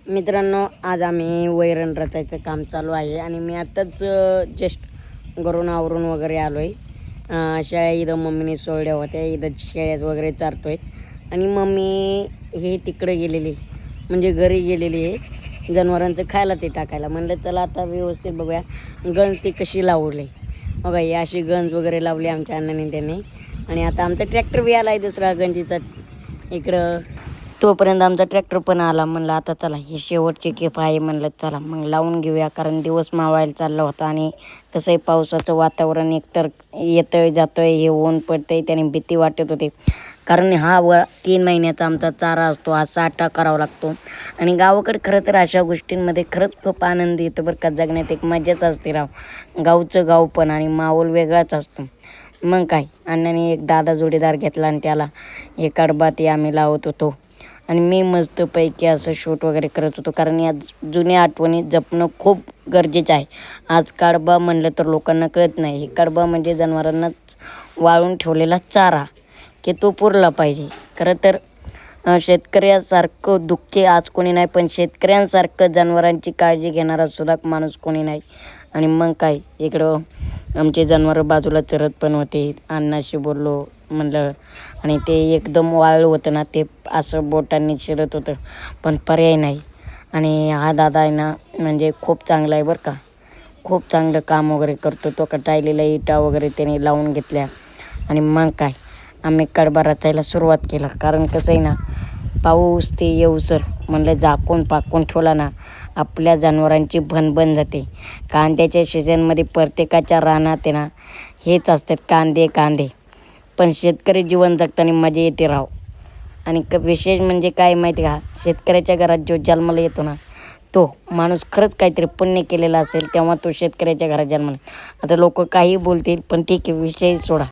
मित्रांनो, आज आम्ही वैरण रचायचं काम चालू आहे आणि मी आताच जस्ट घरून आवरून वगैरे आलो आहे. शेळ्या इथं मम्मीने सोडल्या होत्या, इथं शेळ्याच वगैरे चारतोय आणि मम्मी हे तिकडे गेलेली म्हणजे घरी गेलेली आहे जनावरांचं खायला ते टाकायला. म्हणलं चला आता व्यवस्थित बघूया गंज ती कशी लावली. बघा ही अशी गंज वगैरे लावली आमच्या अण्णाने त्याने. आणि आता आमचा ट्रॅक्टर बी आला आहे दुसरा गंजीचा इकडं. तोपर्यंत आमचा ट्रॅक्टर पण आला. म्हणलं आता चला ही शेवटची खेप आहे, म्हणलं चला मग लावून घेऊया, कारण दिवस मावळायला चालला होता. आणि कसं आहे पावसाचं वातावरण एकतर येतंय जातोय, हे ऊन पडतंय, त्याने भीती वाटत होती. कारण हा 3 महिन्याचा आमचा चारा असतो, हा साठा करावा लागतो. आणि गावाकडे खरं तर अशा गोष्टींमध्ये खरंच खूप आनंद येतो बरं का. जगण्यात एक मजाच असते राव. गावचं गाव पण आणि माहोल वेगळाच असतो. मग काय अण्णाने एक दादा जोडीदार घेतला आणि त्याला हे कडबा ते आम्ही लावत होतो. आणि मी मस्तपैकी असं शूट वगैरे करत होतो, कारण या जुन्या आठवणी जपणं खूप गरजेचं आहे. आज कडबा म्हणलं तर लोकांना कळत नाही. हे कडबा म्हणजे जनावरांनाच वाळून ठेवलेला चारा, की तो पुरला पाहिजे. खरं तर शेतकऱ्यासारखं दुःखी आज कोणी नाही, पण शेतकऱ्यांसारखं जनावरांची काळजी घेणारा सुद्धा माणूस कोणी नाही. आणि मग काय इकडं आमचे जनावरं बाजूला चरत पण होते. अण्णाशी बोललो म्हणलं, आणि ते एकदम वाळलं होतं ना, ते असं बोटांनी शिरत होतं, पण पर्याय नाही. आणि हा दादा आहे ना म्हणजे खूप चांगला आहे बरं का. खूप चांगलं काम वगैरे करतो तो. टायलेला इटा वगैरे त्याने लावून घेतल्या. आणि मग काय आम्ही कडबा रचायला सुरुवात केला. कारण कसं आहे ना, पाऊस ते येऊसर म्हणलं झाकून पाकून ठेवला ना, आपल्या जनावरांची भनभन जाते. कांद्याच्या सीझनमध्ये प्रत्येकाच्या रानात आहे ना हेच असतात, कांदे कांदे. पण शेतकरी जीवन जगताना मजा येते राव. आणि विशेष म्हणजे काय माहिती का, शेतकऱ्याच्या घरात जो जन्माला येतो ना, तो माणूस खरंच काहीतरी पुण्य केलेला असेल, तेव्हा तो शेतकऱ्याच्या घरात जन्माला. आता लोक काही बोलतील, पण ठीक आहे, विषय सोडा.